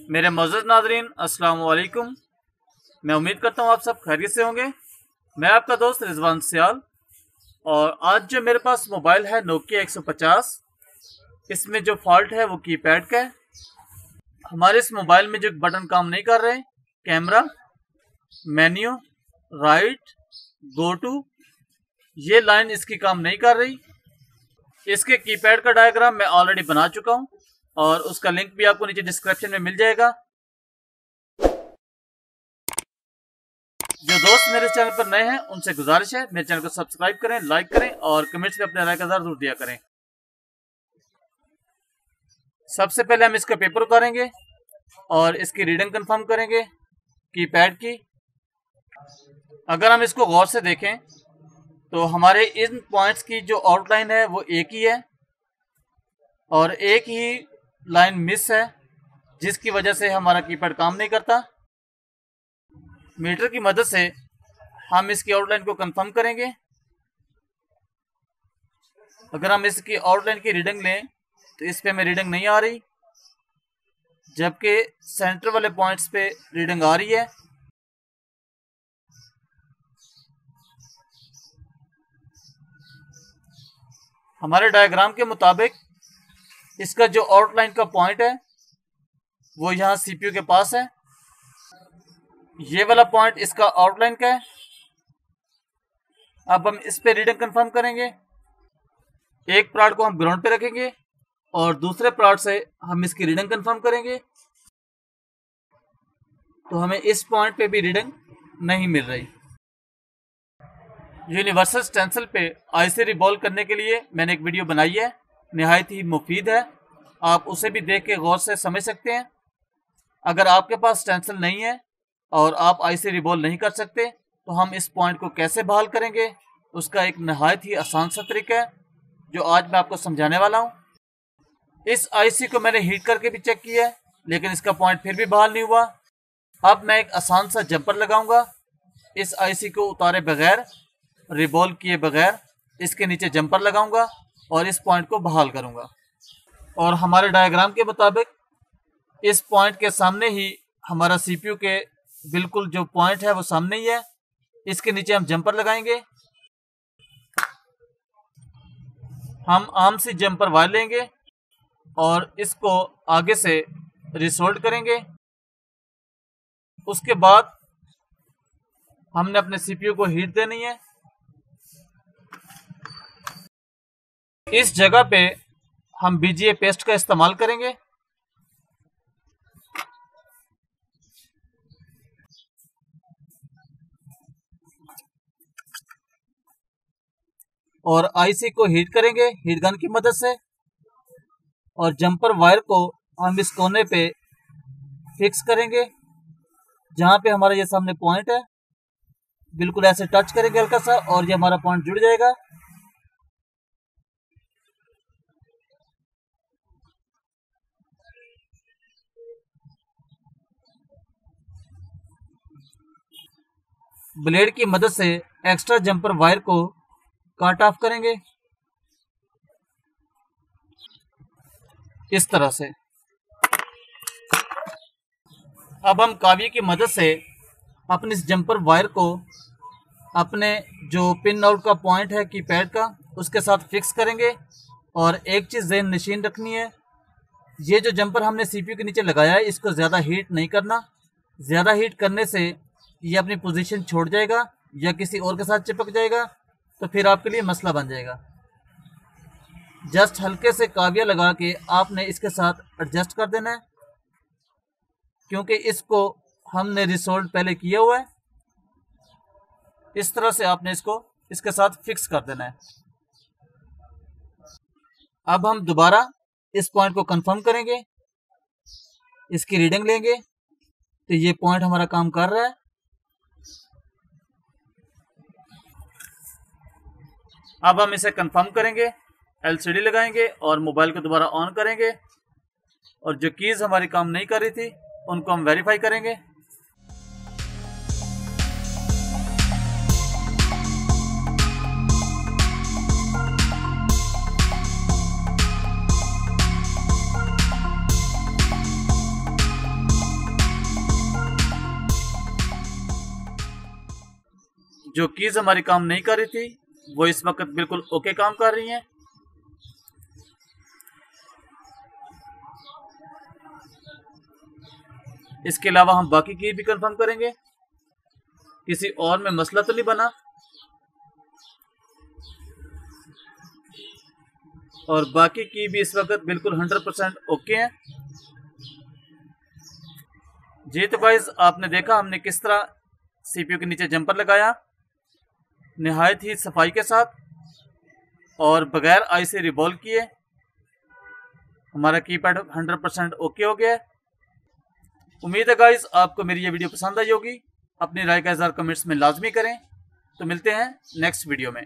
मेरे मौजूद नाज़रीन अस्सलाम वालेकुम। मैं उम्मीद करता हूँ आप सब खैरियत से होंगे। मैं आपका दोस्त रिजवान सियाल और आज जो मेरे पास मोबाइल है नोकिया 150, इसमें जो फॉल्ट है वो कीपैड का है। हमारे इस मोबाइल में जो बटन काम नहीं कर रहे, camera, menu, right, go to, ये लाइन इसकी काम नहीं कर रही। इसके कीपैड का डायग्राम मैं ऑलरेडी बना चुका हूँ और उसका लिंक भी आपको नीचे डिस्क्रिप्शन में मिल जाएगा। जो दोस्त मेरे चैनल पर नए हैं उनसे गुजारिश है मेरे चैनल को सब्सक्राइब करें, लाइक करें और कमेंट्स में अपने राय का जरूर दिया करें। सबसे पहले हम इसका पेपर उतारेंगे और इसकी रीडिंग कंफर्म करेंगे कीपैड की। अगर हम इसको गौर से देखें तो हमारे इन पॉइंट्स की जो आउटलाइन है वो एक ही है और एक ही लाइन मिस है, जिसकी वजह से हमारा कीपैड काम नहीं करता। मीटर की मदद से हम इसकी आउटलाइन को कंफर्म करेंगे। अगर हम इसकी आउटलाइन की रीडिंग लें तो इस पे हमें रीडिंग नहीं आ रही, जबकि सेंटर वाले पॉइंट्स पे रीडिंग आ रही है। हमारे डायग्राम के मुताबिक इसका जो आउटलाइन का पॉइंट है वो यहाँ सीपीयू के पास है। ये वाला पॉइंट इसका आउटलाइन का है। अब हम इस पे रीडिंग कंफर्म करेंगे। एक प्लॉट को हम ग्राउंड पे रखेंगे और दूसरे प्लॉट से हम इसकी रीडिंग कंफर्म करेंगे। तो हमें इस पॉइंट पे भी रीडिंग नहीं मिल रही। यूनिवर्सल स्टेंसिल पे आईसी रिबॉल्व करने के लिए मैंने एक वीडियो बनाई है, निहायत ही मुफीद है। आप उसे भी देख के गौर से समझ सकते हैं। अगर आपके पास स्टेंसिल नहीं है और आप आईसी रिबॉल्व नहीं कर सकते तो हम इस पॉइंट को कैसे बहाल करेंगे, उसका एक निहायत ही आसान सा तरीका है जो आज मैं आपको समझाने वाला हूँ। इस आईसी को मैंने हीट करके भी चेक किया है लेकिन इसका पॉइंट फिर भी बहाल नहीं हुआ। अब मैं एक आसान सा जंपर लगाऊंगा। इस आईसी को उतारे बगैर, रिबॉल्व किए बगैर इसके नीचे जंपर लगाऊंगा और इस पॉइंट को बहाल करूंगा। और हमारे डायग्राम के मुताबिक इस पॉइंट के सामने ही हमारा सीपीयू के बिल्कुल जो पॉइंट है वो सामने ही है। इसके नीचे हम जंपर लगाएंगे। हम आर्म से जंपर वायर लेंगे और इसको आगे से रिसोल्ड करेंगे। उसके बाद हमने अपने सीपीयू को हीट देनी है। इस जगह पे हम बीजीए पेस्ट का इस्तेमाल करेंगे। और आईसी को हीट करेंगे हीट गन की मदद से और जंपर वायर को हम इस कोने पे फिक्स करेंगे जहां पे हमारा ये सामने पॉइंट है। बिल्कुल ऐसे टच करेंगे हल्का सा और ये हमारा पॉइंट जुड़ जाएगा। ब्लेड की मदद से एक्स्ट्रा जंपर वायर को काट ऑफ करेंगे इस तरह से। अब हम कावी की मदद से अपने इस जंपर वायर को अपने जो पिन आउट का पॉइंट है कीपैड का उसके साथ फिक्स करेंगे। और एक चीज़ ज़हन नशीन रखनी है, ये जो जंपर हमने सीपीयू के नीचे लगाया है इसको ज़्यादा हीट नहीं करना। ज़्यादा हीट करने से ये अपनी पोजीशन छोड़ जाएगा या किसी और के साथ चिपक जाएगा, तो फिर आपके लिए मसला बन जाएगा। जस्ट हल्के से काविया लगा के आपने इसके साथ एडजस्ट कर देना है, क्योंकि इसको हमने रिसोल्ड पहले किया हुआ है। इस तरह से आपने इसको इसके साथ फिक्स कर देना है। अब हम दोबारा इस पॉइंट को कंफर्म करेंगे, इसकी रीडिंग लेंगे तो ये पॉइंट हमारा काम कर रहा है। अब हम इसे कंफर्म करेंगे, एलसीडी लगाएंगे और मोबाइल को दोबारा ऑन करेंगे और जो कीज़ हमारी काम नहीं कर रही थी उनको हम वेरीफाई करेंगे। जो कीज हमारी काम नहीं कर रही थी वो इस वक्त बिल्कुल ओके काम कर रही हैं। इसके अलावा हम बाकी की भी कंफर्म करेंगे, किसी और में मसला तो नहीं बना। और बाकी की भी इस वक्त बिल्कुल 100% ओके है। जी तो गाइस, आपने देखा हमने किस तरह सीपीयू के नीचे जंपर लगाया निहायत ही सफाई के साथ और बगैर आई से रिवॉल्व किए। हमारा कीपैड 100% ओके हो गया। उम्मीद है गाइस आपको मेरी ये वीडियो पसंद आई होगी। अपनी राय का इज़हार कमेंट्स में लाजमी करें। तो मिलते हैं नेक्स्ट वीडियो में।